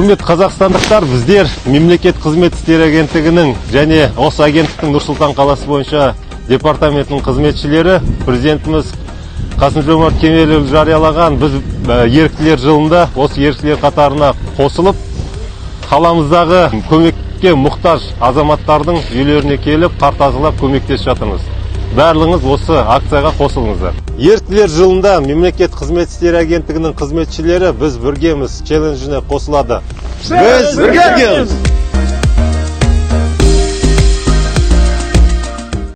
Құрметті қазақстандықтар, біздер Мемлекет қызмет істері агенттігінің және осы агенттіктің Нұр-Сұлтан қаласы бойынша департаментінің қызметшілері президентіміз Қасым-Жомарт Кемелұлы жариялаған біз еріктілер жылында осы еріктілер қатарына қосылып, қаламыздағы көмекке мұқтаж азаматтардың үйлеріне келіп, қар тазалап көмектесіп жатырмыз. Барлығыңыз осы акцияға қосылыңыздар. Еріктілер жылында Мемлекет қызмет істері агенттігінің қызметшілері біз біргеміз челленджіне қосылады. Біз біргеміз!